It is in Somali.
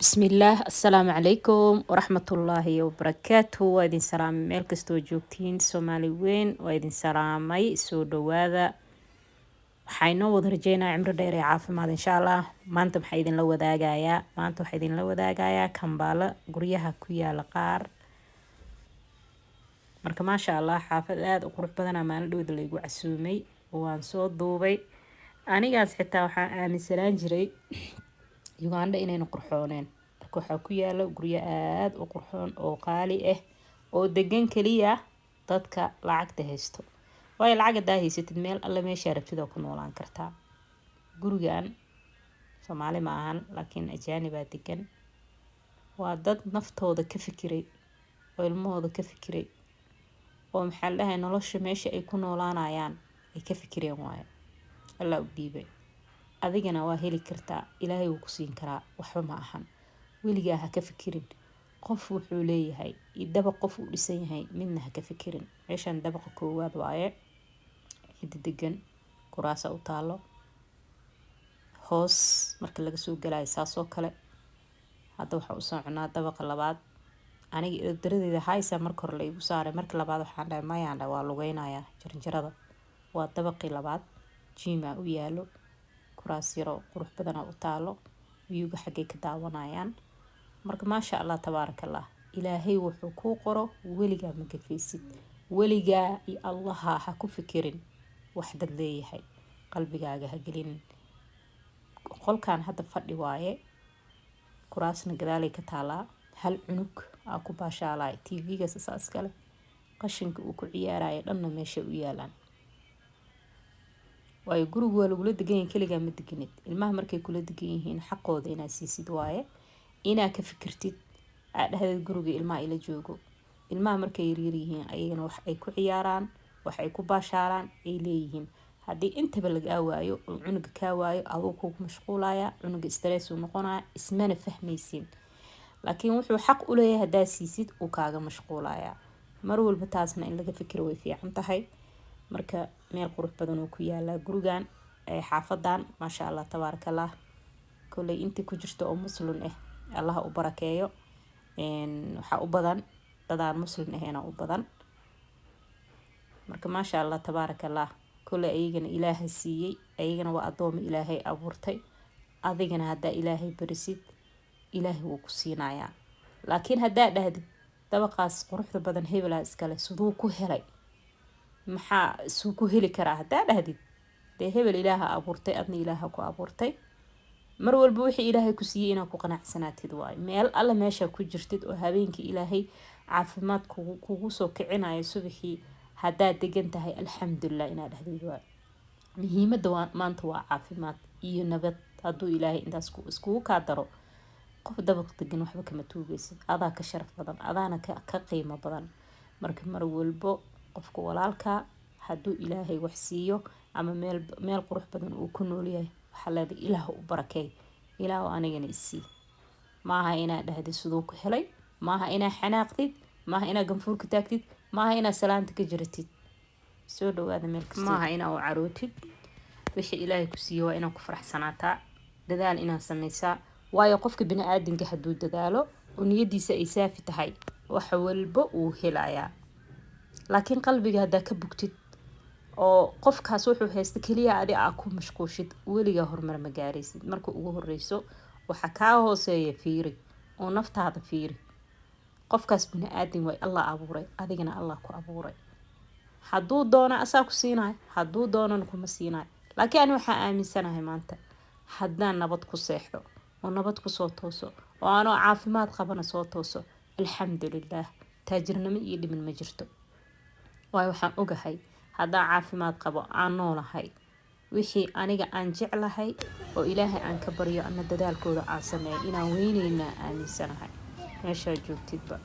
بسم الله السلام عليكم ورحمة الله وبركاته وإذن سلام ميل كستو جوجتين سومالي وين وإذن سلامي سو دواذا waxaynoo wada rajeynaa cimri dheer ee caafimaad insha allah maanta waxaa idin la wadaagayaa kambaalo guryaha ku yaala qaar marka maasha allah xaafad aada u qurux badan maalin dhowda laygu casuumay waan soo duubay anigaas xitaa waxaan aaminsanaan jiray Uganda inaynu qurxooneen marka waxaa ku yaala guryo aada u qurxoon oo qaali ah oo degan kaliya dadka lacagta haysto waayo lacag hadaa haysatid meel alla meesha rabtid oo ku noolaan kartaa gurigan Soomaali ma ahan laakiin ajaanib baa degan waa dad naftooda ka fikiray oo ilmahooda ka fikiray oo maxaa la dhahay nolosha meesha ay ku noolaanayaan ay ka fikireen waayo alla u dhiibay adigana waa heli kartaa ilaahay wuu ku siin karaa waxba ma ahan weligaa ha ka fikirin qof wuxuu leeyahay dabaq qof uu dhisan yahay midna ha ka fikirin meeshan dabaqa koowaad waaye cid degan kuraasa u taalo hoos marka laga soo galay saasoo kale hadda waxa u soconaa dabaqa labaad aniga daradeeda haysa marka hore la igu saaray marka labaad waxaan dhahay maayanda waa lugeynaya jaranjarada waa dabaqii labaad jiima u yaalo kuraas yaro qurux badan u taalo wiyuga xagee ka daawanayaan marka maasha allah tabaarakallah ilaahay wuxuu ku qoro weligaa ma gafaysid weligaa iyo allaha ha ku fikirin wax dad leeyahay qalbigaaga ha gelin qolkan hadda fadhi waaye kuraasna gadaalay ka taalaa hal cunug aa ku baashaalay TV-ga saas kale qashinka uu ku ciyaarayo dhanna meesha u yaalaan waayo gurigu waa lagula degan yahay kaligaa ma deganid ilmaha markay kula degan yihiin xaqooda inaad siisid waaye inaad ka fikirtid aad dhahdeed guriga ilmaha ila joogo ilmaha markay yaryar yihiin ayagana wax ay ku ciyaaraan wax ay ku baashaalaan ay leeyihiin haddii intaba laga waayo oo cunuga kaa waayo aduu kugu mashquulaya cunuga stress uu noqonaya ismana fahmaysin laakiin wuxuu xaq u leeyahay hadaa siisid uu kaaga mashquulaya mar walba taasna in laga fikiro way fiican tahay marka meel qurux badan oo ku yaala gurigan ee xaafadan maasha allah tabaarakallah kulay intii ku jirto oo muslim ah allah u barakeeyo waxa u badan dadaan muslim ahayn u badan marka maasha allah tabaarakallah kulay ayagana ilaahay siiyay ayagana waa adoom ilaahay abuurtay adigana hadaa ilaahay barisid ilaahay wuu ku siinayaa laakiin hadaa dhahdid dabaqaas quruxda badan hebela iskale sidoo ku helay maxaa soo ku heli karaa hadaa dhahdid de hebel ilaaha abuurtay adna ilaaha ku abuurtay mar walba wixii ilaahay ku siiyay inaad ku qanacsanaatid waay meel alla meesha ku jirtid oo habeenkii ilaahay caafimaad kugu soo kicinayo subaxii hadaa degan tahay alxamdulillah inaad dhahdid waay muhiimada maanta waa caafimaad iyo nabad haduu ilaahay intaas iskugu ka daro qof dabaq degan waxba kama tuugaysid adaa ka sharaf badan adaana ka qiimo badan marka mar walbo qofka walaalka haduu ilaahay wax siiyo ama meel qurux badan uu ku nool yahay waxa leedahay ilaah u barakeey ilaah anigana isii maaha inaad dhahdid sidoo ku helay maaha inaad xanaaqdid maaha inaad ganfuurka taagtid maaha inaad salaanta ka jiratid soo dhawaada meel kasta maaha inaad u carootid wixii ilaahay ku siiyo waa inaad ku faraxsanaataa dadaal inaad sameysaa waayo qofka bini aadamka haduu dadaalo oo niyadiisa ay saafi tahay wax walba uu helayaa laakiin qalbiga hadaa ka bugtid oo qofkaas wuxuu haysta kaliya adi aa ku mashquushid weliga horumar ma gaaraysid marka ugu horeyso waxa ka hooseeya fiiri oo naftaada fiiri qofkaas bini aadam way Allah abuuray adigana Allah ku abuuray haduu doono asaa ku siinaay haduu doono kuma siinaay laakiin waxa aaminsanahay maanta haddaan nabad ku seexdo oo nabad ku soo tooso oo aan caafimaad qabana soo tooso alxamdulillah taajirnimo iyo dhiman ma jirto waayo waxaan ogahay hadaa caafimaad qabo aan noolahay wixii aniga aan jeclahay oo ilaahay aan ka baryo ana dadaalkooda aan sameeyo inaan weyneyna aaminsanahay meesha joogtidba